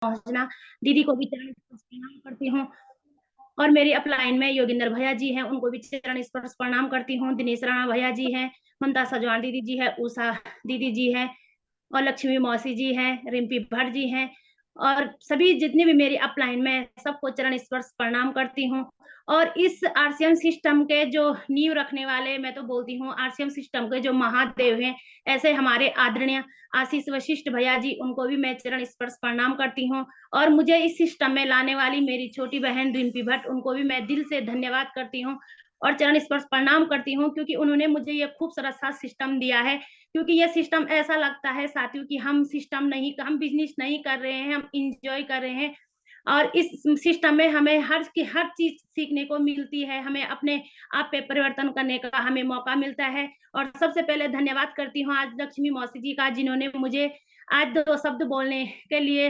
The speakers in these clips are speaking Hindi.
पहुँचना, दीदी को भी चरण स्पर्श प्रणाम करती हूँ और मेरे अपलाइन में योगेंद्र भैया जी हैं, उनको भी चरण स्पर्श प्रणाम करती हूँ, दिनेश राणा भैया जी हैं, ममता सजवान दीदी जी है, उषा दीदी जी हैं और लक्ष्मी मौसी जी हैं, रिम्पी भट्ट जी हैं और सभी जितने भी मेरे अपलाइन में सबको चरण स्पर्श प्रणाम करती हूँ और इस आरसीएम सिस्टम के जो नींव रखने वाले मैं तो बोलती हूँ आरसीएम सिस्टम के जो महादेव हैं, ऐसे हमारे आदरणीय आशीष वशिष्ठ भैया जी, उनको भी मैं चरण स्पर्श प्रणाम करती हूँ और मुझे इस सिस्टम में लाने वाली मेरी छोटी बहन रिम्पी भट्ट, उनको भी मैं दिल से धन्यवाद करती हूँ और चरण स्पर्श प्रणाम करती हूँ क्योंकि उन्होंने मुझे ये खूबसूरत सा सिस्टम दिया है। क्योंकि ये सिस्टम ऐसा लगता है साथियों कि हम सिस्टम नहीं, हम बिजनेस नहीं कर रहे हैं, हम इंजॉय कर रहे हैं और इस सिस्टम में हमें हर चीज सीखने को मिलती है, हमें अपने आप पे परिवर्तन करने का हमें मौका मिलता है और सबसे पहले धन्यवाद करती हूँ आज लक्ष्मी मौसी जी का, जिन्होंने मुझे आज 2 शब्द बोलने के लिए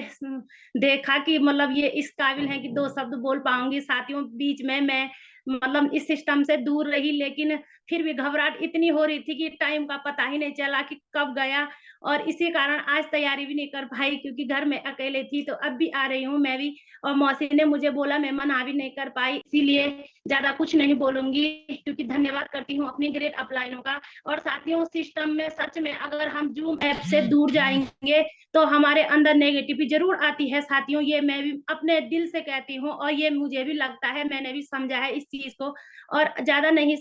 देखा कि मतलब ये इस काबिल है कि 2 शब्द बोल पाऊँगी। साथियों बीच में मैं मतलब इस सिस्टम से दूर रही, लेकिन फिर भी घबराहट इतनी हो रही थी कि टाइम का पता ही नहीं चला कि कब गया और इसी कारण आज तैयारी भी नहीं कर पाई क्योंकि घर में अकेले थी, तो अब भी आ रही हूँ मैं भी और मौसी ने मुझे बोला मैं मना भी नहीं कर पाई, इसीलिए ज़्यादा कुछ नहीं बोलूँगी क्योंकि धन्यवाद करती हूँ अपनी ग्रेट अपलाइनों का और साथियों सिस्टम में सच में अगर हम ज़ूम ऐप से दूर जाएँगे, तो हमारे अंदर नेगेटिविटी ज़रूर आती है साथियों, ये मैं भी अपने दिल से कहती हूँ और ये मुझे भी लगता है, मैंने भी समझा है इस चीज़ को और ज़्यादा नहीं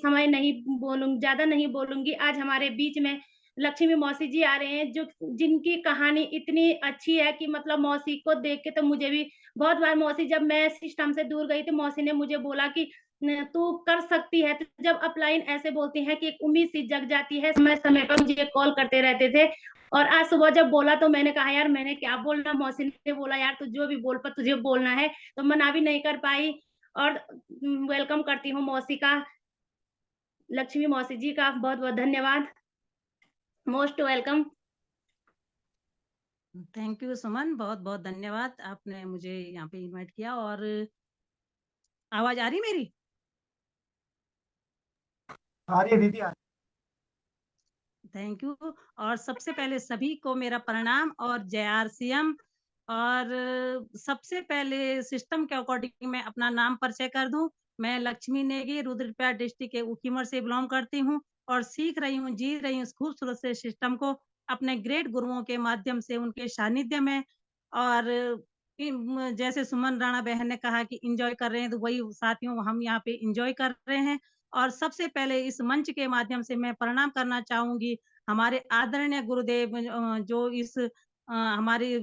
बोलूँगी। आज हमारे बीच में लक्ष्मी मौसी जी आ रहे हैं, जो जिनकी कहानी इतनी अच्छी है कि मतलब मौसी को देख के तो मुझे भी बहुत बार मौसी जब मैं सिस्टम से दूर गई, तो मौसी ने मुझे बोला कि न तू कर सकती है। तो जब अपलाइन ऐसे बोलती हैं कि एक उम्मीद सी जग जाती है, समय-समय पर मुझे कॉल करते रहते थे और आज सुबह जब बोला तो मैंने कहा यार मैंने क्या बोलना, मौसी ने बोला यार तू जो भी बोल पर तुझे बोलना है, तो मना भी नहीं कर पाई और वेलकम करती हूँ मौसी का, लक्ष्मी मौसी जी का बहुत-बहुत धन्यवाद। Most welcome. थैंक यू सुमन, बहुत-बहुत धन्यवाद। आपने मुझे यहाँ पे इनवाइट किया और आवाज़ आ रही मेरी? आ रही है दीदी, आ रही थैंक यू और सबसे पहले सभी को मेरा प्रणाम और जय आरसीएम और सबसे पहले सिस्टम के अकॉर्डिंग मैं अपना नाम परिचय कर दूं। मैं लक्ष्मी नेगी रुद्रप्रयाग डिस्ट्रिक्ट के उखीमठ से बिलोंग करती हूं और सीख रही हूं, जी रही हूं इस खूबसूरत से सिस्टम को अपने ग्रेट गुरुओं के माध्यम से उनके सानिध्य में और जैसे सुमन राणा बहन ने कहा कि एंजॉय कर रहे हैं तो वही साथियों हम यहाँ पे एंजॉय कर रहे हैं और सबसे पहले इस मंच के माध्यम से मैं प्रणाम करना चाहूँगी हमारे आदरणीय गुरुदेव जो इस हमारी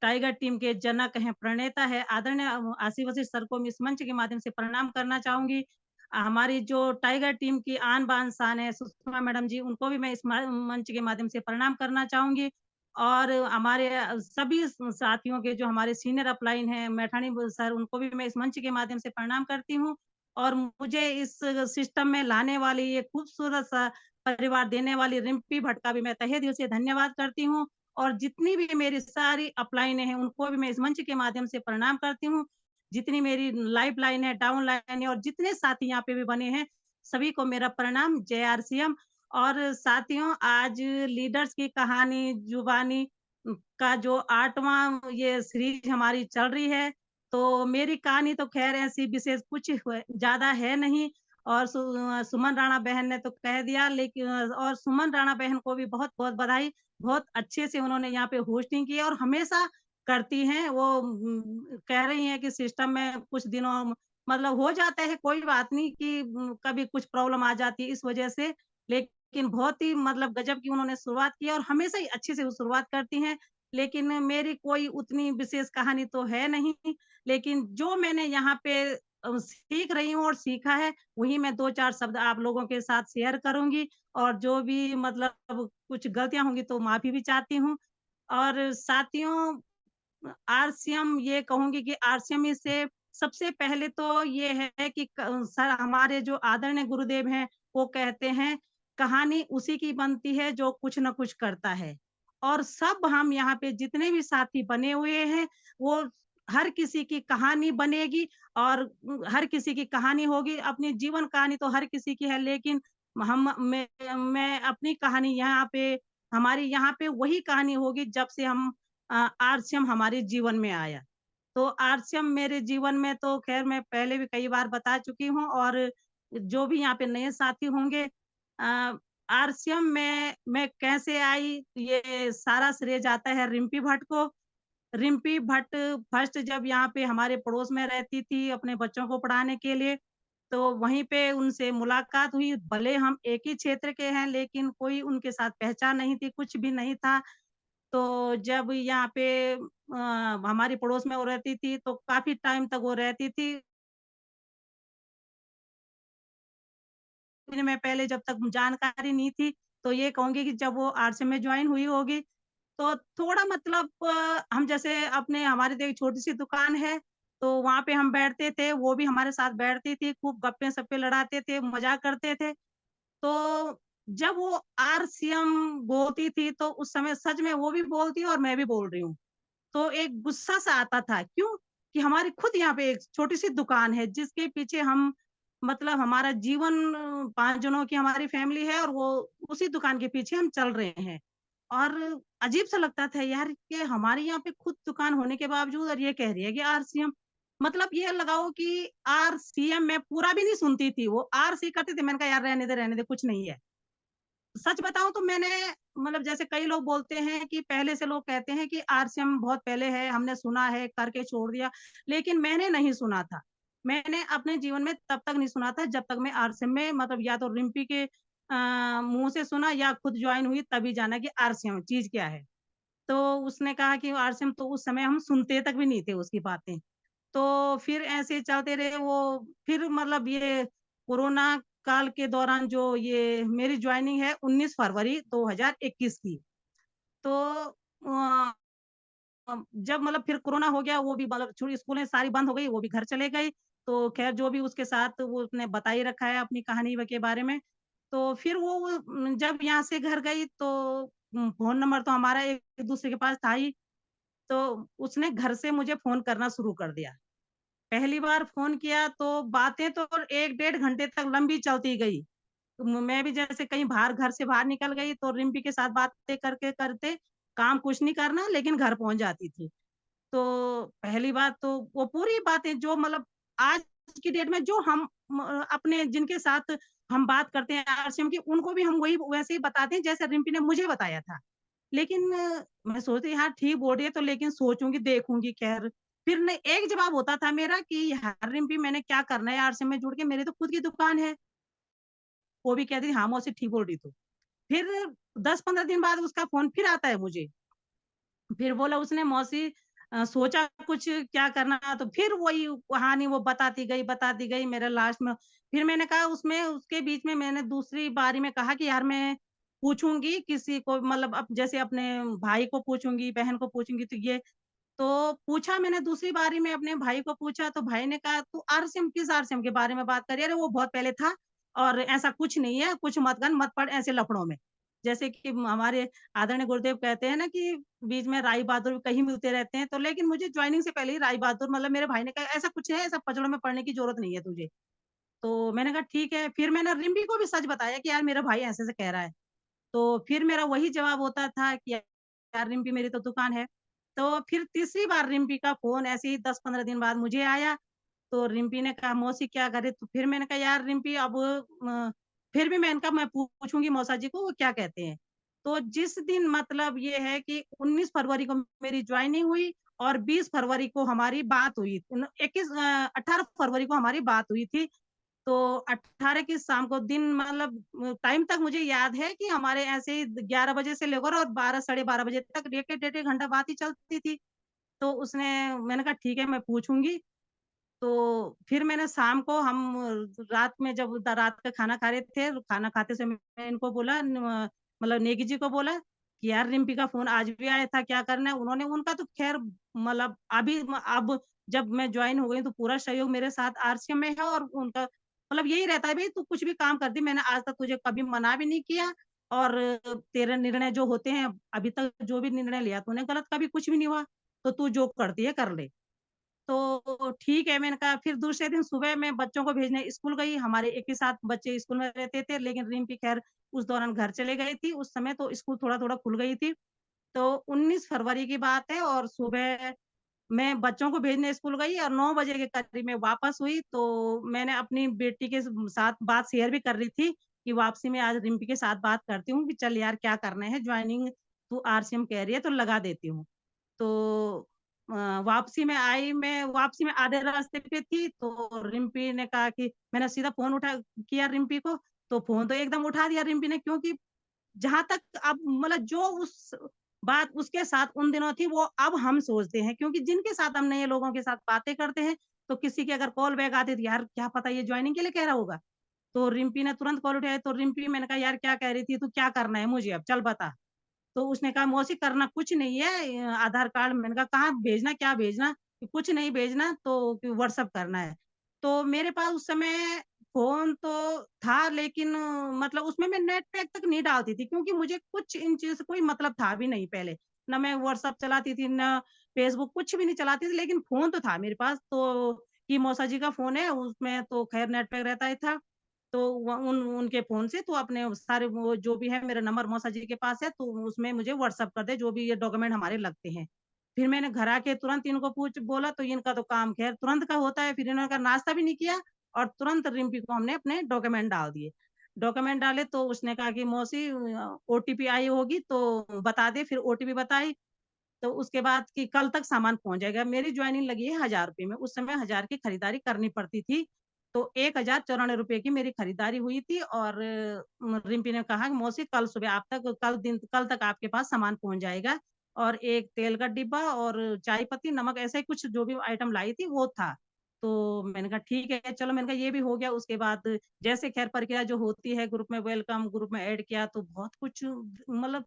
टाइगर टीम के जनक हैं, प्रणेता है, आदरणीय आशीष वशिष्ठ सर को मैं इस मंच के माध्यम से प्रणाम करना चाहूँगी। हमारी जो टाइगर टीम की आन बान शान है, सुषमा मैडम जी, उनको भी मैं इस मंच के माध्यम से प्रणाम करना चाहूँगी। और हमारे सभी साथियों के जो हमारे सीनियर अपलाइन हैं, मैठाणी सर, उनको भी मैं इस मंच के माध्यम से प्रणाम करती हूँ। और मुझे इस सिस्टम में लाने वाली ये खूबसूरत सा परिवार देने वाली रिम्पी भट्ट का भी मैं तहे दिल से धन्यवाद करती हूँ और जितनी भी मेरी सारी अपलाइनें हैं उनको भी मैं इस मंच के माध्यम से प्रणाम करती हूँ। जितनी मेरी लाइफ लाइन है, डाउन लाइन है और जितने साथी यहाँ पे भी बने हैं, सभी को मेरा प्रणाम, जय आरसीएम। और साथियों आज लीडर्स की कहानी जुबानी का जो 8वां ये सीरीज हमारी चल रही है तो मेरी कहानी तो ख़ैर ऐसी विशेष कुछ ज़्यादा है नहीं और सुमन राणा बहन ने तो कह दिया लेकिन और सुमन राणा बहन को भी बहुत-बहुत बधाई। बहुत अच्छे से उन्होंने यहाँ पे होस्टिंग की है और हमेशा करती हैं। वो कह रही हैं कि सिस्टम में कुछ दिनों मतलब हो जाता है, कोई बात नहीं कि कभी कुछ प्रॉब्लम आ जाती है इस वज़ह से। लेकिन बहुत ही मतलब गज़ब की उन्होंने शुरुआत की है और हमेशा ही अच्छे से वो शुरुआत करती हैं। लेकिन मेरी कोई उतनी विशेष कहानी तो है नहीं। लेकिन जो मैंने यहाँ पे सीख रही हूँ और सीखा है, वही मैं 2-4 शब्द आप लोगों के साथ शेयर करूँगी और जो भी मतलब कुछ गलतियाँ होंगी तो माफ़ी भी चाहती हूँ। और साथियों आरसीएम ये कहूँगी कि आरसीएम से सबसे पहले तो ये है कि सर हमारे जो आदरणीय गुरुदेव हैं, वो कहते हैं, कहानी उसी की बनती है जो कुछ न कुछ करता है। और सब हम यहाँ पे जितने भी साथी बने हुए हैं, वो हर किसी की कहानी बनेगी और हर किसी की कहानी होगी। अपनी जीवन कहानी तो हर किसी की है, लेकिन हम मैं अपनी कहानी यहाँ पे हमारी यहाँ पे वही कहानी होगी जब से हम आरसीएम हमारे जीवन में आया। तो आरसीएम मेरे जीवन में तो ख़ैर मैं पहले भी कई बार बता चुकी हूँ, और जो भी यहाँ पे नए साथी होंगे, आरसीएम में मैं कैसे आई, ये सारा श्रेय जाता है रिम्पी भट्ट को। रिम्पी भट्ट फर्स्ट जब यहाँ पे हमारे पड़ोस में रहती थी अपने बच्चों को पढ़ाने के लिए, तो वहीं पे उनसे मुलाकात हुई। भले हम एक ही क्षेत्र के हैं, लेकिन कोई उनके साथ पहचान नहीं थी, कुछ भी नहीं था। तो जब यहाँ पे हमारी पड़ोस में वो रहती थी, तो काफ़ी टाइम तक वो रहती थी। फिर मैं पहले जब तक जानकारी नहीं थी, तो ये कहूँगी कि जब वो आरसीएम में जॉइन हुई होगी, तो थोड़ा मतलब हम जैसे अपने हमारी तो एक छोटी-सी दुकान है, तो वहाँ पे हम बैठते थे, वो भी हमारे साथ बैठती थी, खूब गप्पे-सप्पे लड़ाते थे, मज़ाक करते थे। तो जब वो आरसीएम बोलती थी, तो उस समय सच में वो भी बोलती है और मैं भी बोल रही हूँ। तो एक गुस्सा-सा आता था, क्यों? कि हमारी खुद यहाँ पे एक छोटी-सी दुकान है, जिसके पीछे हम मतलब हमारा जीवन 5 जनों की हमारी फैमिली है, और वो उसी दुकान के पीछे हम चल रहे हैं। और अजीब-सा लगता था यार कि हमारे यहाँ पे खुद दुकान होने के बावजूद और ये कह रही है कि आरसीएम। मतलब ये लगाओ कि आरसीएम मैं पूरा भी नहीं सुनती थी, वो आर-सी करती थी, मैंने कहा यार रहने दे, कुछ नहीं है। सच बताऊँ तो मैंने मतलब जैसे कई लोग बोलते हैं कि पहले से लोग कहते हैं कि आरसीएम बहुत पहले है, हमने सुना है, करके छोड़ दिया, लेकिन मैंने नहीं सुना था। मैंने अपने जीवन में तब तक नहीं सुना था जब तक मैं आरसीएम में मतलब या तो रिम्पी के मुँह से सुना या खुद जॉइन हुई तभी जाना कि आरसीएम चीज़ क्या है। तो उसने कहा कि आरसीएम, तो उस समय हम सुनते तक भी नहीं थे उसकी बातें। तो फिर ऐसे चलते रहे वो, फिर मतलब ये कोरोना काल के दौरान जो ये मेरी जॉइनिंग है 19 फरवरी 2021 की। तो जब मतलब फिर कोरोना हो गया, वो भी मतलब छुट्टी स्कूलें सारी बंद हो गई, वो भी घर चले गई। तो ख़ैर जो भी उसके साथ वो उसने बता ही रखा है अपनी कहानी के बारे में। तो फिर वो जब यहाँ से घर गई, तो फ़ोन नंबर तो हमारा एक-दूसरे के पास था ही, तो उसने घर से मुझे फ़ोन करना शुरू कर दिया। पहली बार फ़ोन किया तो बातें तो 1 डेढ़ घंटे तक लंबी चलती गई। तो मैं भी जैसे कहीं बाहर घर से बाहर निकल गई, तो रिम्पी के साथ बातें करके करते काम कुछ नहीं करना, लेकिन घर पहुँच जाती थी। तो पहली बात तो वो पूरी बातें जो मतलब आज की डेट में जो हम अपने जिनके साथ हम बात करते हैं आरसीएम की, उनको भी हम वही वैसे ही बताते हैं जैसे रिम्पी ने मुझे बताया था। लेकिन मैं सोचती हाँ, ठीक बोल रही है, तो लेकिन सोचूँगी, देखूँगी खैर। फिर न एक जवाब होता था मेरा कि यार रिम्पी, मैंने क्या करना है आरसीएम में जुड़ के, मेरी तो खुद की दुकान है। वो भी कहती थी हाँ मौसी, ठीक बोल रही तू। फिर 10-15 दिन बाद उसका फ़ोन फिर आता है मुझे। फिर बोला उसने मौसी सोचा कुछ क्या करना, तो फिर वही कहानी वो बताती गई मेरा लास्ट में। फिर मैंने कहा उसमें उसके बीच में मैंने दूसरी बारी में कहा कि यार मैं पूछूँगी किसी को, मतलब अब जैसे अपने भाई को पूछूँगी, बहन को पूछूँगी, तो ये तो पूछा मैंने दूसरी बारी में अपने भाई को पूछा, तो भाई ने कहा तू आरसीएम किस आरसीएम के बारे में बात कर रही है? अरे वो बहुत पहले था और ऐसा कुछ नहीं है, कुछ मत कर, मत पड़ ऐसे लफड़ों में। जैसे कि हमारे आदरणीय गुरुदेव कहते हैं ना कि बीच में राई बहादुर कहीं मिलते रहते हैं, तो लेकिन मुझे जॉइनिंग से पहले ही राई बहादुर मतलब मेरे भाई ने कहा ऐसा कुछ है, ऐसा पचड़ों में पड़ने की ज़रूरत नहीं है तुझे। तो मैंने कहा ठीक है, फिर मैंने रिम्पी को भी सच बताया कि यार मेरा भाई ऐसे-ऐसे कह रहा है। तो फिर मेरा वही जवाब होता था कि यार रिम्पी, मेरी तो दुकान है। तो फिर तीसरी बार रिम्पी का फ़ोन ऐसे ही 10-15 दिन बाद मुझे आया, तो रिम्पी ने कहा मौसी क्या करे? तो फिर मैंने कहा यार रिम्पी, अब फिर भी मैंने कहा मैं पूछूँगी मौसा जी को वो क्या कहते हैं। तो जिस दिन मतलब ये है कि 19 फरवरी को मेरी जॉइनिंग हुई और 20 फरवरी को हमारी बात हुई। 18 फरवरी को हमारी बात हुई थी। तो 18 की शाम को दिन मतलब टाइम तक मुझे याद है कि हमारे ऐसे ही 11 बजे से लेकर और 12 साढ़े 12 बजे तक डेढ़-डेढ़ घंटा बात ही चलती थी। तो उसने मैंने कहा ठीक है मैं पूछूँगी। तो फिर मैंने शाम को हम रात में जब रात का खाना खा रहे थे, खाना खाते समय मैंने इनको बोला मतलब नेगी जी को बोला कि यार रिम्पी का फ़ोन आज भी आया था, क्या करना है? उन्होंने उनका तो ख़ैर मतलब अब जब मैं जॉइन हो गई तो पूरा सहयोग मेरे साथ आरसीएम में है, और उनका मतलब यही रहता है भई तू कुछ भी काम करती, मैंने आज तक तुझे कभी मना भी नहीं किया, और तेरे निर्णय जो होते हैं अभी तक जो भी निर्णय लिया तूने गलत कभी कुछ भी नहीं हुआ, तो तू जो करती है कर ले। तो ठीक है, मैंने कहा फिर दूसरे दिन सुबह मैं बच्चों को भेजने स्कूल गई, हमारे एक ही साथ बच्चे स्कूल में रहते थे, लेकिन रिम्पी खैर उस दौरान घर चले गई थी, उस समय तो स्कूल थोड़ा-थोड़ा खुल गई थी। तो 19 फरवरी की बात है और सुबह मैं बच्चों को भेजने स्कूल गई और 9 बजे के करीब मैं वापस हुई, तो मैंने अपनी बेटी के साथ बात शेयर भी कर रही थी कि वापसी में आज रिम्पी के साथ बात करती हूँ कि चल यार क्या करना है, जॉइनिंग तू आरसीएम कह रही है तो लगा देती हूँ। तो मैं वापसी में आधे रास्ते पे थी, तो रिम्पी ने कहा कि मैंने सीधा फ़ोन किया रिम्पी को, तो फ़ोन तो एकदम उठा दिया रिम्पी ने, क्योंकि जहाँ तक अब मतलब जो उस बात उसके साथ उन दिनों थी वो अब हम सोचते हैं, क्योंकि जिनके साथ हम नए लोगों के साथ बातें करते हैं, तो किसी की अगर कॉल बैक आती थी, यार क्या पता ये जॉइनिंग के लिए कह रहा होगा। तो रिम्पी ने तुरंत कॉल उठाई, तो रिम्पी मैंने कहा यार क्या कह रही थी तू, क्या करना है मुझे अब चल बता। तो उसने कहा मौसी करना कुछ नहीं है, आधार कार्ड। मैंने कहा कहाँ भेजना, क्या भेजना? कि कुछ नहीं भेजना, तो कि व्हाट्सएप करना है। तो मेरे पास उस समय फ़ोन तो था, लेकिन मतलब उसमें मैं नेट पैक तक नहीं डालती थी, क्योंकि मुझे कुछ इन चीज़ों से कोई मतलब था भी नहीं पहले। ना मैं व्हाट्सएप चलाती थी, ना फ़ेसबुक, कुछ भी नहीं चलाती थी, लेकिन फ़ोन तो था मेरे पास। तो कि मौसा जी का फ़ोन है, उसमें तो ख़ैर नेट पैक रहता ही था। तो व उन उनके फ़ोन से तू अपने सारे वो जो भी है मेरा नंबर मौसा जी के पास है, तो उसमें मुझे व्हाट्सएप कर दे, जो भी ये डॉक्यूमेंट हमारे लगते हैं। फिर मैंने घर आके तुरंत इनको बोला, तो इनका तो काम ख़ैर तुरंत का होता है, फिर इन्होंने कहा नाश्ता भी नहीं किया और तुरंत रिम्पी को हमने अपने डॉक्यूमेंट डाल दिए। डॉक्यूमेंट डाले तो उसने कहा कि मौसी ओटीपी आई होगी तो बता दे, फिर ओटीपी बताई, तो उसके बाद कि कल तक सामान पहुँच जाएगा। मेरी जॉइनिंग लगी है ₹1000 में, उस समय 1000 की खरीदारी करनी पड़ती थी। तो ₹1094 की मेरी खरीदारी हुई थी और रिम्पी ने कहा कि मौसी कल तक आपके पास सामान पहुँच जाएगा और एक तेल का डिब्बा और चाय पत्ती, नमक, ऐसा ही कुछ जो भी आइटम लाई थी वो था। तो मैंने कहा ठीक है, चलो मैंने कहा ये भी हो गया। उसके बाद जैसे खैर प्रक्रिया जो होती है, ग्रुप में वेलकम, ग्रुप में ऐड किया तो बहुत कुछ मतलब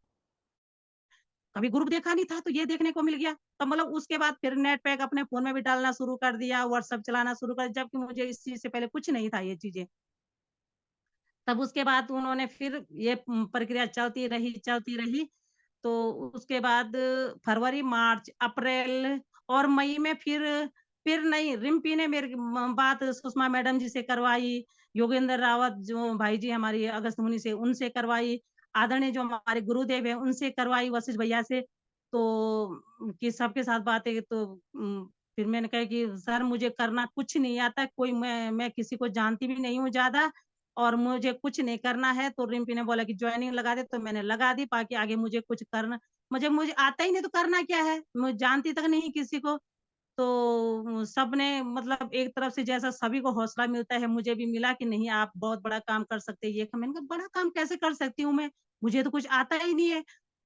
कभी ग्रुप देखा नहीं था, तो ये देखने को मिल गया। तो मतलब उसके बाद फिर नेट पैक अपने फ़ोन में भी डालना शुरू कर दिया, व्हाट्सएप चलाना शुरू कर दिया, जबकि मुझे इस चीज़ से पहले कुछ नहीं था ये चीज़ें। तब उसके बाद उन्होंने फिर ये प्रक्रिया चलती रही। तो उसके बाद फरवरी, मार्च, अप्रैल और मई में फिर नहीं, रिम्पी ने मेरी बात सुषमा मैडम जी से करवाई, योगेंद्र रावत जो भाई जी हमारी अगस्त मुनि से उनसे करवाई, आदरणीय जो हमारे गुरुदेव हैं उनसे करवाई, वशिष्ठ भैया से। तो कि सबके साथ बातें तो फिर मैंने कहा कि सर मुझे करना कुछ नहीं आता, कोई मैं किसी को जानती भी नहीं हूँ ज़्यादा और मुझे कुछ नहीं करना है। तो रिम्पी ने बोला कि जॉइनिंग लगा दे, तो मैंने लगा दी, बाकी आगे मुझे कुछ करना मुझे मुझे आता ही नहीं तो करना क्या है? मैं जानती तक नहीं किसी को। तो सबने मतलब एक तरफ से जैसा सभी को हौसला मिलता है, मुझे भी मिला कि नहीं आप बहुत बड़ा काम कर सकते हैं, ये काम। मैंने कहा बड़ा काम कैसे कर सकती हूँ मैं? मुझे तो कुछ आता ही नहीं है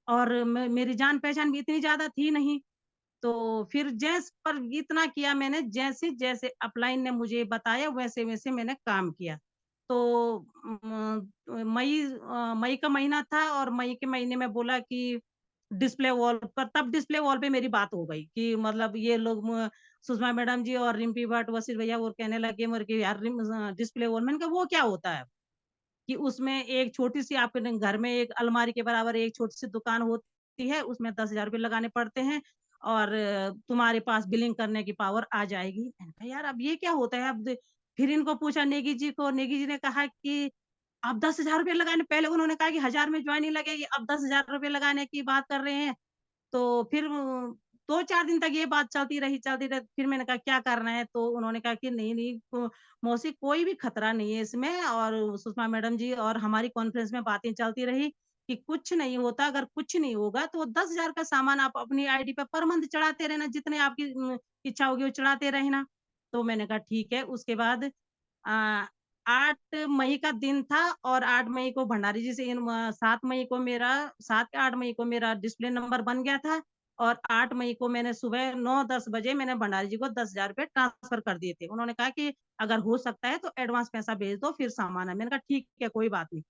और मेरी जान-पहचान भी इतनी ज़्यादा थी नहीं। तो फिर पर इतना किया मैंने, जैसे-जैसे अपलाइन ने मुझे बताया वैसे-वैसे मैंने काम किया। तो मई का महीना था और मई के महीने में बोला कि डिस्प्ले वॉल पे मेरी बात हो गई कि मतलब ये लोग सुषमा मैडम जी और रिम्पी भट्ट, वसीर भैया वो कहने लगे मेरे कि यार डिस्प्ले वॉल। मैंने कहा वो क्या होता है? कि उसमें एक छोटी-सी आपके घर में एक अलमारी के बराबर एक छोटी-सी दुकान होती है, उसमें ₹10,000 लगाने पड़ते हैं और तुम्हारे पास बिलिंग करने की पावर आ जाएगी। मैंने कहा यार अब ये क्या होता है? फिर इनको पूछा नेगी जी को, नेगी जी ने कहा कि आप ₹10,000 लगाने, पहले उन्होंने कहा कि 1000 में जॉइनिंग लगेगी, अब ₹10,000 लगाने की बात कर रहे हैं। तो फिर 2-4 दिन तक ये बात चलती रही, फिर मैंने कहा क्या करना है? तो उन्होंने कहा कि नहीं, मौसी कोई भी खतरा नहीं है इसमें और सुषमा मैडम जी और हमारी कॉन्फ्रेंस में बातें चलती रही कि कुछ नहीं होता, अगर कुछ नहीं होगा तो 10,000 का सामान आप अपनी आईडी पे पर मंथ चढ़ाते रहना, जितने आपकी इच्छा होगी वो चढ़ाते रहना। तो मैंने कहा ठीक है। उसके बाद अ, 8 मई का दिन था और 8 मई को भंडारी जी से 7 या 8 मई को मेरा डिस्प्ले नंबर बन गया था और 8 मई को मैंने सुबह 9-10 बजे मैंने भंडारी जी को ₹10,000 ट्रांसफर कर दिए थे। उन्होंने कहा कि अगर हो सकता है तो एडवांस पैसा भेज दो फिर सामान है। मैंने कहा ठीक है, कोई बात नहीं।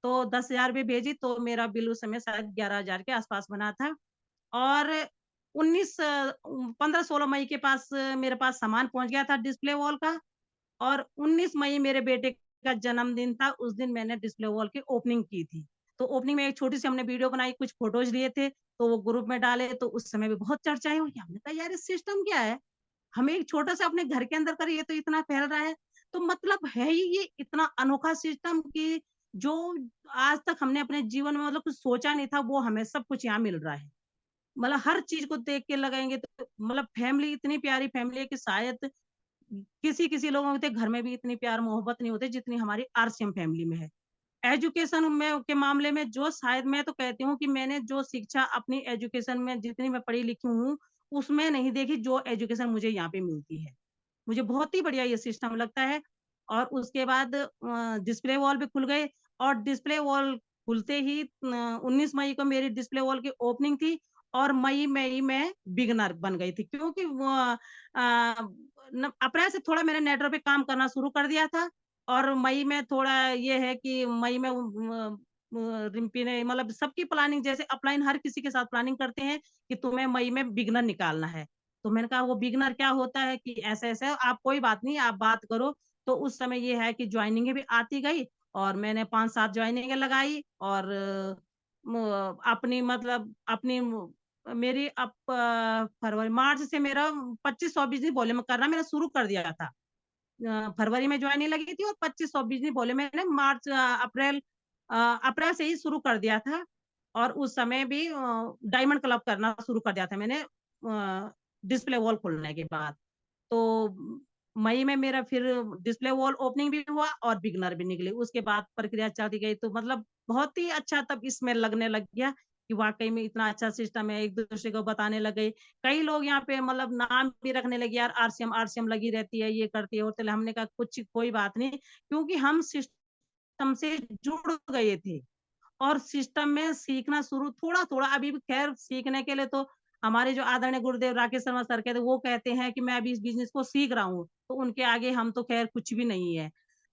तो ₹10,000 भेजी तो मेरा बिल उस समय शायद 11,000 के आस-पास बना था और 15-16 मई के पास मेरे पास सामान पहुँच गया था डिस्प्ले वॉल का और 19 मई मेरे बेटे का जन्मदिन था, उस दिन मैंने डिस्प्ले वॉल की ओपनिंग की थी। तो ओपनिंग में एक छोटी-सी हमने वीडियो बनाई, कुछ फ़ोटोज़ लिए थे, तो वो ग्रुप में डाले, तो उस समय भी बहुत चर्चाएँ हुई। हमने कहा यार ये सिस्टम क्या है? हमें एक छोटा-सा अपने घर के अंदर करें, ये तो इतना फैल रहा है। तो मतलब है ही ये इतना अनोखा सिस्टम कि जो आज तक हमने अपने जीवन में मतलब कुछ सोचा नहीं था, वो हमें सब कुछ यहाँ मिल रहा है। मतलब हर चीज को देख के लगाएंगे तो मतलब फैमिली इतनी प्यारी फैमिली है कि शायद किसी किसी लोगों के घर में भी इतनी प्यार मोहब्बत नहीं होती जितनी हमारी आरसीएम फैमिली में है। एजुकेशन में के मामले में जो शायद मैं तो कहती हूँ कि मैंने जो शिक्षा अपनी एजुकेशन में जितनी मैं पढ़ी लिखी हूँ, उसमें नहीं देखी जो एजुकेशन मुझे यहाँ पे मिलती है। मुझे बहुत ही बढ़िया ये सिस्टम लगता है। और उसके बाद डिस्प्ले वॉल भी खुल गए और डिस्प्ले वॉल खुलते ही 19 मई को मेरी डिस्प्ले वॉल की ओपनिंग थी और मई में ही मैं बिगिनर बन गई थी क्योंकि अप्रैल से थोड़ा मैंने नेटवर्क पे काम करना शुरू कर दिया था और मई में थोड़ा ये है कि मई में रिम्पी ने मतलब सबकी प्लानिंग जैसे अपलाइन हर किसी के साथ प्लानिंग करते हैं कि तुम्हें मई में बिगनर निकालना है। तो मैंने कहा वो बिगनर क्या होता है कि ऐसे-ऐसे आप कोई बात नहीं आप बात करो। तो उस समय ये है कि जॉइनिंगें भी आती गई और मैंने 5-7 जॉइनिंगें लगाई और अपनी मतलब अपनी मेरी फरवरी मार्च से मेरा 25-26 दिन वॉल्यूम करना मैंने शुरू कर दिया था। फरवरी में जॉइनिंग लगी थी और 25-26 दिन बोले मैंने अप्रैल से ही शुरू कर दिया था और उस समय भी डायमंड क्लब करना शुरू कर दिया था मैंने डिस्प्ले वॉल खोलने के बाद। तो मई में मेरा फिर डिस्प्ले वॉल ओपनिंग भी हुआ और बिगनर भी निकली। उसके बाद प्रक्रिया चलती गई तो मतलब बहुत ही अच्छा तब इसमें लगने लग गया कि वाक़ई में इतना अच्छा सिस्टम है, एक-दूसरे को बताने लग गए। कई लोग यहाँ पे मतलब नाम भी रखने लगे यार आरसीएम आरसीएम लगी रहती है, ये करती है, वो चले हमने कहा कुछ कोई बात नहीं क्योंकि हम सिस्टम से जुड़ गए थे। और सिस्टम में सीखना शुरू थोड़ा-थोड़ा अभी भी ख़ैर सीखने के लिए तो हमारे जो आदरणीय गुरुदेव राकेश शर्मा सर कहते वो कहते हैं कि मैं अभी इस बिज़नेस को सीख रहा हूँ, तो उनके आगे हम तो ख़ैर कुछ भी नहीं है।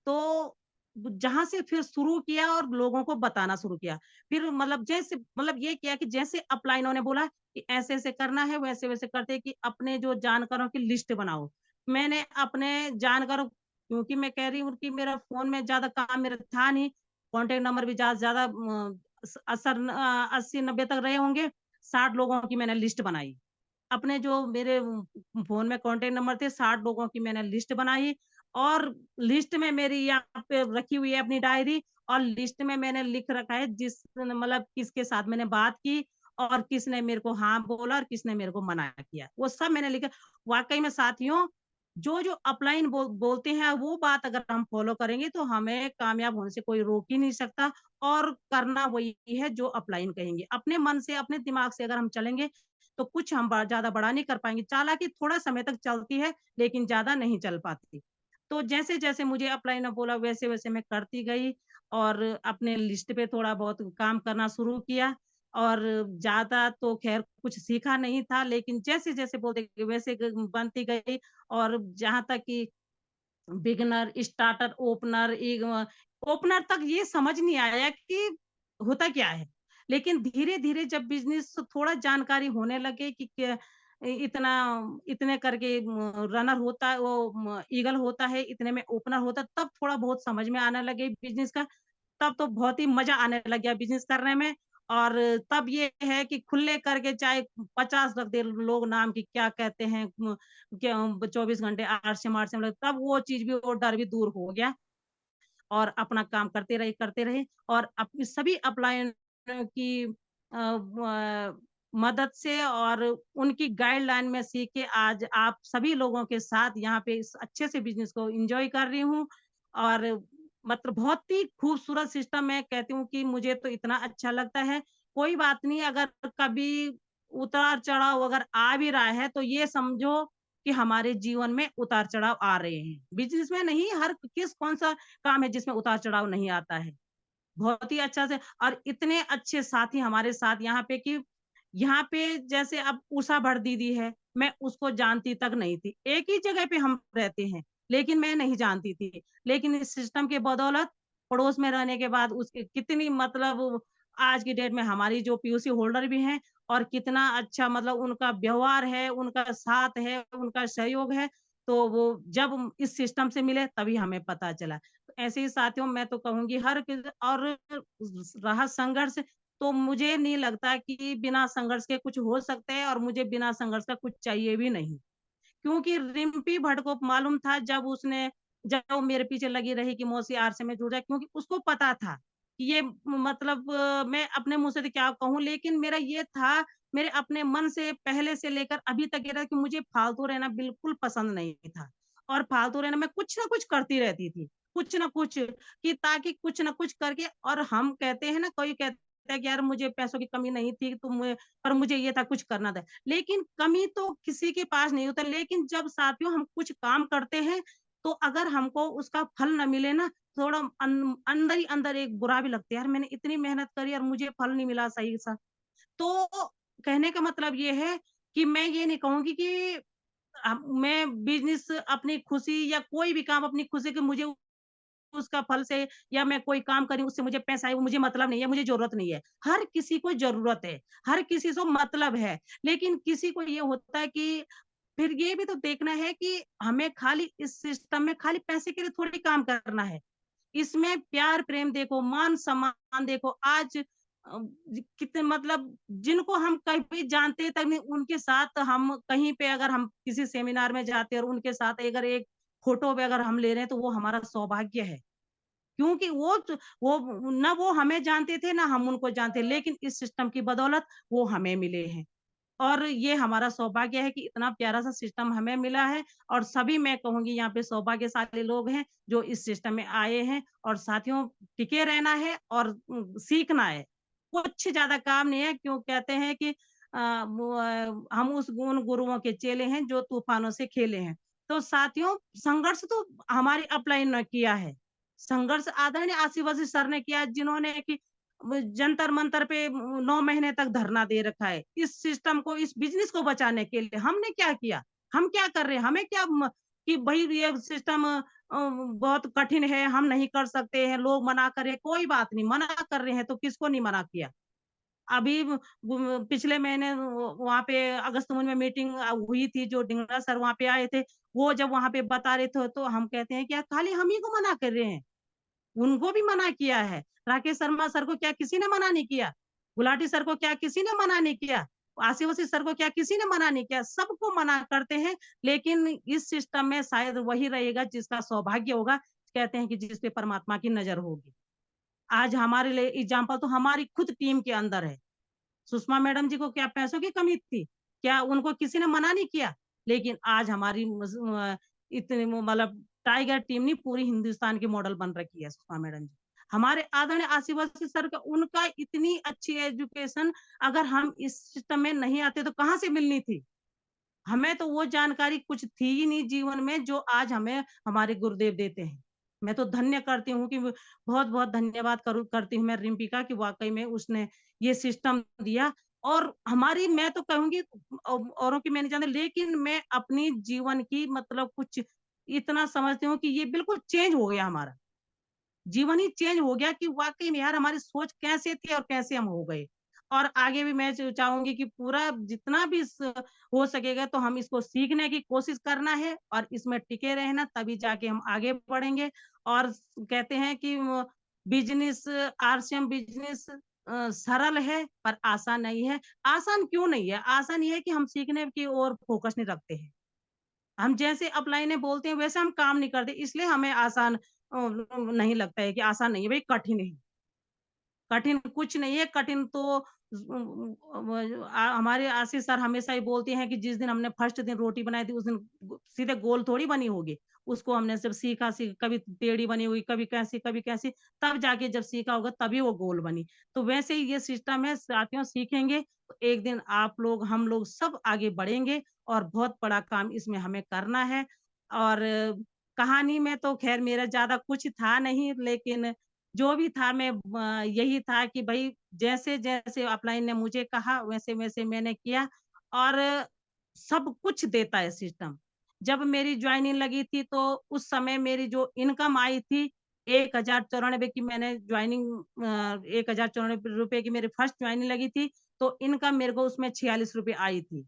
तो जहाँ से फिर शुरू किया और लोगों को बताना शुरू किया। फिर मतलब जैसे मतलब ये किया कि जैसे अपलाइनों ने बोला कि ऐसे-ऐसे करना है, वैसे-वैसे करते कि अपने जो जानकारों की लिस्ट बनाओ। मैंने अपने जानकारों क्योंकि मैं कह रही हूँ कि मेरा फ़ोन में ज़्यादा काम मेरा था नहीं कॉन्टैक्ट नंबर भी ज़्यादा से ज़्यादा 80-90 तक रहे होंगे, 60 लोगों की मैंने लिस्ट बनाई। अपने जो मेरे फ़ोन में कॉन्टैक्ट नंबर थे 60 लोगों की मैंने लिस्ट बनाई और लिस्ट में मेरी यहाँ पे रखी हुई है अपनी डायरी और लिस्ट में मैंने लिख रखा है जिस मतलब किसके साथ मैंने बात की और किसने मेरे को हाँ बोला और किसने मेरे को मना किया। वो सब मैंने लिखा वाक़ई में साथियों जो अपलाइन बोलते हैं वो बात अगर हम फ़ॉलो करेंगे तो हमें कामयाब होने से कोई रोक ही नहीं सकता और करना वही है जो अपलाइन कहेंगे। अपने मन से, अपने दिमाग से अगर हम चलेंगे तो कुछ हम ज़्यादा बड़ा नहीं कर पाएँगे। चालाकी थोड़ा समय तक चलती है, लेकिन ज़्यादा नहीं चल पाती। तो जैसे-जैसे मुझे अपलाइन ने बोला वैसे-वैसे मैं करती गई और अपने लिस्ट पे थोड़ा बहुत काम करना शुरू किया और ज़्यादा तो ख़ैर कुछ सीखा नहीं था, लेकिन जैसे-जैसे बोलते गए वैसे बनती गई और जहाँ तक कि बिगिनर, स्टार्टर, ओपनर तक ये समझ नहीं आया कि होता क्या है? लेकिन धीरे-धीरे जब बिज़नेस थोड़ा जानकारी होने लगे कि इतना इतने करके रनर होता है वो ईगल होता है, इतने में ओपनर होता है, तब थोड़ा बहुत समझ में आने लगे बिज़नेस का। तब तो बहुत ही मज़ा आने लग गया बिज़नेस करने में और तब ये है कि खुले करके चाहे 50 रख दे लोग नाम की क्या कहते हैं 24 घंटे आरसीएम तब वो चीज़ भी वो डर भी दूर हो गया और अपना काम करते रहे और अपनी सभी अपलाइन की मदद से और उनकी गाइडलाइन में सीख के आज आप सभी लोगों के साथ यहाँ पे इस अच्छे से बिज़नेस को एन्जॉय कर रही हूँ और मतलब बहुत ही खूबसूरत सिस्टम मैं कहती हूँ कि मुझे तो इतना अच्छा लगता है। कोई बात नहीं अगर कभी उतार-चढ़ाव अगर आ भी रहा है तो ये समझो कि हमारे जीवन में उतार-चढ़ाव आ रहे हैं। बिज़नेस में नहीं हर किस कौन-सा काम है जिसमें उतार-चढ़ाव नहीं आता है। बहुत ही अच्छा से और इतने अच्छे साथी हमारे साथ यहाँ पे कि यहाँ पे जैसे अब उषा भट्ट दीदी है, मैं उसको जानती तक नहीं थी। एक ही जगह पे हम रहते हैं, लेकिन मैं नहीं जानती थी। लेकिन इस सिस्टम के बदौलत पड़ोस में रहने के बाद उसकी कितनी मतलब आज की डेट में हमारी जो पीयूसी होल्डर भी हैं और कितना अच्छा मतलब उनका व्यवहार है, उनका साथ है, उनका सहयोग है, तो वो जब इस सिस्टम से मिले तभी हमें पता चला। तो ऐसे ही साथियों मैं तो कहूँगी हर किस और रहा संघर्ष तो मुझे नहीं लगता कि बिना संघर्ष के कुछ हो सकता है और मुझे बिना संघर्ष का कुछ चाहिए भी नहीं। क्योंकि रिम्पी भट्ट को मालूम था जब वो मेरे पीछे लगी रही कि मौसी आरसे में जुड़ जाए क्योंकि उसको पता था कि ये मतलब मैं अपने मुँह से तो क्या कहूँ लेकिन मेरा ये था मेरे अपने मन से पहले से लेकर अभी तक ये रहा कि मुझे फालतू रहना बिल्कुल पसंद नहीं था। और फालतू रहना मैं कुछ ना कुछ करती रहती थी, कुछ ना कुछ, कि ताकि कुछ ना कुछ करके, और हम कहते हैं ना, कोई कहता है कि यार मुझे पैसों की कमी नहीं थी, तो पर मुझे ये था, कुछ करना था। लेकिन कमी तो किसी के पास नहीं होता, लेकिन जब साथियों हम कुछ काम करते हैं, तो अगर हमको उसका फल ना मिले ना, थोड़ा अंदर ही अंदर एक बुरा भी लगता है, यार मैंने इतनी मेहनत करी और मुझे फल नहीं मिला सही सा। तो कहने का मतलब ये है कि मैं ये नहीं कहूँगी कि मैं बिज़नेस अपनी खुशी या कोई भी काम अपनी खुशी के, मुझे उसका फल से, या मैं कोई काम करी उससे मुझे पैसा आए, वो मुझे मतलब नहीं है, मुझे ज़रूरत नहीं है। हर किसी को ज़रूरत है, हर किसी को मतलब है, लेकिन किसी को ये होता है कि फिर ये भी तो देखना है कि हमें खाली इस सिस्टम में खाली पैसे के लिए थोड़ी काम करना है। इसमें प्यार प्रेम देखो, मान-सम्मान देखो, आज कितने मतलब जिनको हम कभी जानते तक नहीं, उनके साथ हम कहीं पे अगर हम किसी सेमिनार में जाते हैं और उनके साथ अगर एक फ़ोटो भी अगर हम ले रहे हैं, तो वो हमारा सौभाग्य है। क्योंकि वो ना वो हमें जानते थे, ना हम उनको जानते, लेकिन इस सिस्टम की बदौलत वो हमें मिले हैं। और ये हमारा सौभाग्य है कि इतना प्यारा-सा सिस्टम हमें मिला है, और सभी मैं कहूँगी यहाँ पे सौभाग्यशाली लोग हैं, जो इस सिस्टम में आए हैं, और साथियों टिके रहना है और सीखना है। कुछ ज़्यादा काम नहीं है, क्यों कहते हैं कि हम उन गुरुओं के चेले हैं जो तूफानों से खेले हैं। तो साथियों, संघर्ष तो हमारी अपलाइन ने किया है। संघर्ष आदरणीय आशीर्वादी सर ने किया है, जिन्होंने कि जंतर-मंतर पे 9 महीने तक धरना दे रखा है। इस सिस्टम को, इस बिज़नेस को बचाने के लिए हमने क्या किया? हम क्या कर रहे हैं? हमें क्या कि भई ये सिस्टम बहुत कठिन है, हम नहीं कर सकते हैं, लोग मना कर रहे हैं, कोई बात नहीं, मना कर रहे हैं तो किसको नहीं मना किया? अभी पिछले महीने वहाँ पे अगस्त में मीटिंग हुई थी, जो डिंगरा सर वहाँ पे आए थे, वो जब वहाँ पे बता रहे थे, तो हम कहते हैं कि यार खाली हम ही को मना कर रहे हैं। उनको भी मना किया है। राकेश शर्मा सर को क्या किसी ने मना नहीं किया? गुलाटी सर को क्या किसी ने मना नहीं किया? आशीष सर को क्या किसी ने मना नहीं किया? सबको मना करते हैं, लेकिन इस सिस्टम में शायद वही रहेगा जिसका सौभाग्य होगा। कहते हैं कि जिस पे परमात्मा की नज़र होगी। आज हमारे लिए एग्ज़ाम्पल तो हमारी खुद टीम के अंदर है। सुषमा मैडम जी को क्या पैसों की कमी थी? क्या उनको किसी ने मना नहीं किया? लेकिन आज हमारी इतनी मतलब टाइगर टीम नहीं, पूरी हिंदुस्तान की मॉडल बन रखी है सुषमा मैडम जी। हमारे आदरणीय आशीर्वाद सर का, उनका इतनी अच्छी एजुकेशन अगर हम इस सिस्टम में नहीं आते तो कहाँ से मिलनी थी? हमें तो वो जानकारी कुछ थी ही नहीं जीवन में, जो आज हमें हमारे गुरुदेव देते हैं। मैं तो धन्य करती हूँ कि बहुत-बहुत धन्यवाद करती हूँ मैं रिम्पी का, कि वाक़ई में उसने ये सिस्टम दिया। और हमारी, मैं तो कहूँगी औरों की मैं नहीं जानती, लेकिन मैं अपनी जीवन की मतलब कुछ इतना समझती हूँ कि ये बिल्कुल चेंज हो गया हमारा। जीवन ही चेंज हो गया कि वाक़ई में यार हमारी सोच कैसे थी और कैसे हम हो गए। और आगे भी मैं चाहूँगी कि पूरा जितना भी हो सकेगा तो हम इसको सीखने की कोशिश करना है और इसमें टिके रहना, तभी जाके हम आगे बढ़ेंगे। और कहते हैं कि बिज़नेस, आरसीएम बिज़नेस सरल है पर आसान नहीं है। आसान क्यों नहीं है? आसान ये है कि हम सीखने की ओर फ़ोकस नहीं रखते हैं। हम जैसे अपलाइनें बोलते हैं वैसे हम काम नहीं करते, इसलिए हमें आसान नहीं लगता है कि आसान नहीं है, भई कठिन है। कठिन कुछ नहीं है, कठिन तो हमारे आशीष सर हमेशा ही बोलते हैं कि जिस दिन हमने फर्स्ट दिन रोटी बनाई थी, उस दिन सीधे गोल थोड़ी बनी होगी। उसको हमने जब सीखा, कभी टेढ़ी बनी हुई, कभी कैसी, तब जाके जब सीखा होगा तभी वो गोल बनी। तो वैसे ही ये सिस्टम है, साथियों सीखेंगे तो एक दिन आप लोग, हम लोग सब आगे बढ़ेंगे और बहुत बड़ा काम इसमें हमें करना है। और कहानी में तो ख़ैर मेरा ज़्यादा कुछ था नहीं, लेकिन जो भी था मैं यही था कि भई जैसे-जैसे अपलाइन ने मुझे कहा वैसे-वैसे मैंने किया। और सब कुछ देता है सिस्टम। जब मेरी जॉइनिंग लगी थी तो उस समय मेरी जो इनकम आई थी 1094 की, मैंने जॉइनिंग 1094 की मेरी फर्स्ट जॉइनिंग लगी थी, तो इनकम मेरे को उसमें ₹46 आई थी।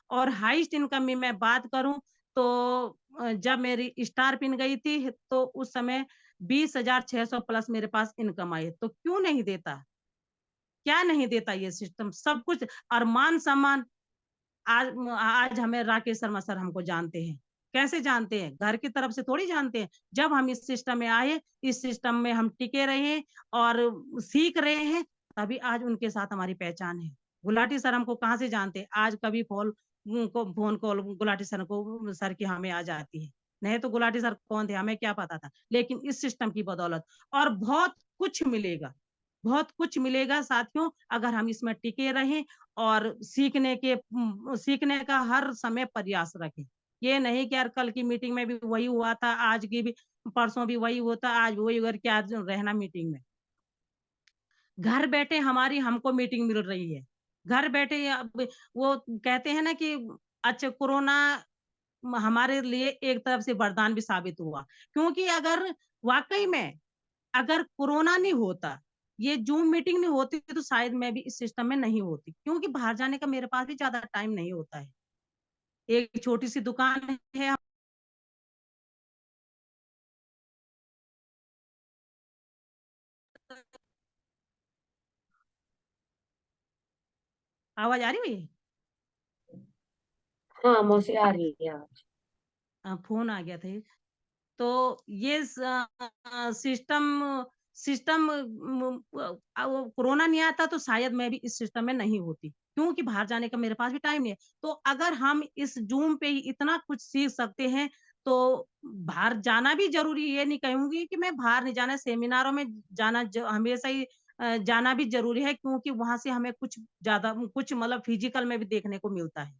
और हाईएस्ट इनकम में मैं बात करूँ तो जब मेरी स्टार पिन गई थी तो उस समय 20,600 प्लस मेरे पास इनकम आई। तो क्यों नहीं देता? क्या नहीं देता ये सिस्टम? सब कुछ। और मान-सम्मान, आज हमें राकेश शर्मा सर हमको जानते हैं। कैसे जानते हैं? घर की तरफ से थोड़ी जानते हैं। जब हम इस सिस्टम में आए, इस सिस्टम में हम टिके रहे और सीख रहे हैं, तभी आज उनके साथ हमारी पहचान है। गुलाटी सर हमको कहाँ से जानते, आज कभी फोन कॉल गुलाटी सर की हमें आ जाती है। नहीं तो गुलाटी सर कौन थे हमें क्या पता था, लेकिन इस सिस्टम की बदौलत और बहुत कुछ मिलेगा, बहुत कुछ मिलेगा साथियों, अगर हम इसमें टिके रहें और सीखने का हर समय प्रयास रखें। ये नहीं कि यार कल की मीटिंग में भी वही हुआ था, आज की भी, परसों भी वही होता, आज वही करके आज रहना मीटिंग में। घर बैठे हमको मीटिंग मिल रही है। घर बैठे अब वो कहते हैं ना कि अच्छा कोरोना हमारे लिए एक तरफ से वरदान भी साबित हुआ। क्योंकि अगर वाक़ई में अगर कोरोना नहीं होता, ये ज़ूम मीटिंग नहीं होती तो शायद मैं भी इस सिस्टम में नहीं होती। क्योंकि बाहर जाने का मेरे पास भी ज़्यादा टाइम नहीं होता है। एक छोटी-सी दुकान है। आवाज़ आ रही है? हाँ मौसी आ रही है आवाज। फ़ोन आ गया था एक। तो ये सिस्टम सिस्टम वो कोरोना नहीं आता तो शायद मैं भी इस सिस्टम में नहीं होती, क्योंकि बाहर जाने का मेरे पास भी टाइम नहीं है। तो अगर हम इस ज़ूम पे ही इतना कुछ सीख सकते हैं, तो बाहर जाना भी ज़रूरी है, ये नहीं कहूँगी कि मैं बाहर नहीं जाना, सेमिनारों में जाना हमेशा ही जाना भी ज़रूरी है, क्योंकि वहाँ से हमें कुछ मतलब फिज़िकल में भी देखने को मिलता है।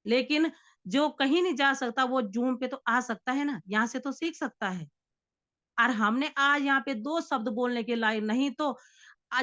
लेकिन जो कहीं नहीं जा सकता वो ज़ूम पे तो आ सकता है ना, यहाँ से तो सीख सकता है। और हमने आज यहाँ पे 2 शब्द बोलने के लायक नहीं तो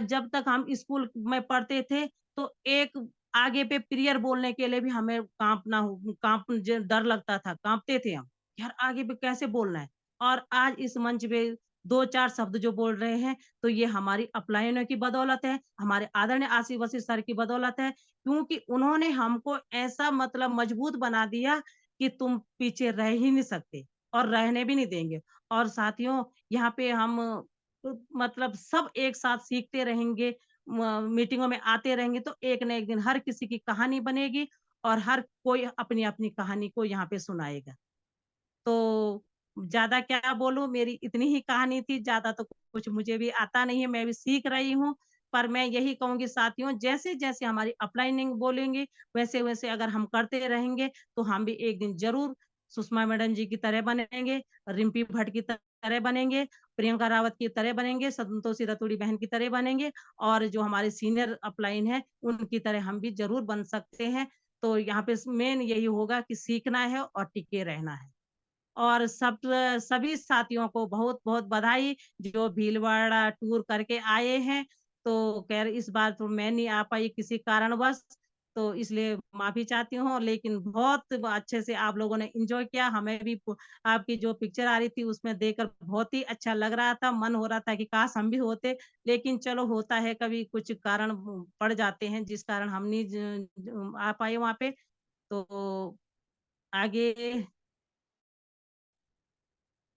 जब तक हम स्कूल में पढ़ते थे, तो एक आगे पे पीरियड बोलने के लिए भी हमें काँप ज डर लगता था, काँपते थे हम। यार आगे पे कैसे बोलना है? और आज इस मंच पे 2-4 शब्द जो बोल रहे हैं, तो ये हमारी अपलाइनों की बदौलत है, हमारे आदरणीय आशीष वशिष्ठ सर की बदौलत है, क्योंकि उन्होंने हमको ऐसा मतलब मजबूत बना दिया कि तुम पीछे रह ही नहीं सकते और रहने भी नहीं देंगे। और साथियों, यहाँ पे हम मतलब सब एक साथ सीखते रहेंगे, मीटिंगों में आते रहेंगे तो एक न एक दिन हर किसी की कहानी बनेगी और हर कोई अपनी-अपनी कहानी को यहाँ पे सुनाएगा। तो ज़्यादा क्या बोलूँ, मेरी इतनी ही कहानी थी, ज़्यादा तो कुछ मुझे भी आता नहीं है, मैं भी सीख रही हूँ। पर मैं यही कहूँगी साथियों, जैसे-जैसे हमारी अपलाइनिंग बोलेंगे, वैसे-वैसे अगर हम करते रहेंगे, तो हम भी एक दिन ज़रूर सुषमा मैडम जी की तरह बनेंगे, रिम्पी भट्ट की तरह बनेंगे, प्रियंका रावत की तरह बनेंगे, संतोषी रतूड़ी बहन की तरह बनेंगे और जो हमारे सीनियर अपलाइन हैं, उनकी तरह हम भी ज़रूर बन सकते हैं। तो यहाँ पे मेन यही होगा कि सीखना है और टिके रहना है। और सभी साथियों को बहुत-बहुत बधाई जो भीलवाड़ा टूर करके आए हैं। तो खैर इस बार तो मैं नहीं आ पाई किसी कारणवश, तो इसलिए माफ़ी चाहती हूँ। लेकिन बहुत अच्छे से आप लोगों ने एन्जॉय किया। हमें भी आपकी जो पिक्चर आ रही थी उसमें देखकर बहुत ही अच्छा लग रहा था। मन हो रहा था कि काश हम भी होते। लेकिन चलो होता है कभी कुछ कारण पड़ जाते हैं जिस कारण हम नहीं आ पाए वहाँ पे। तो आगे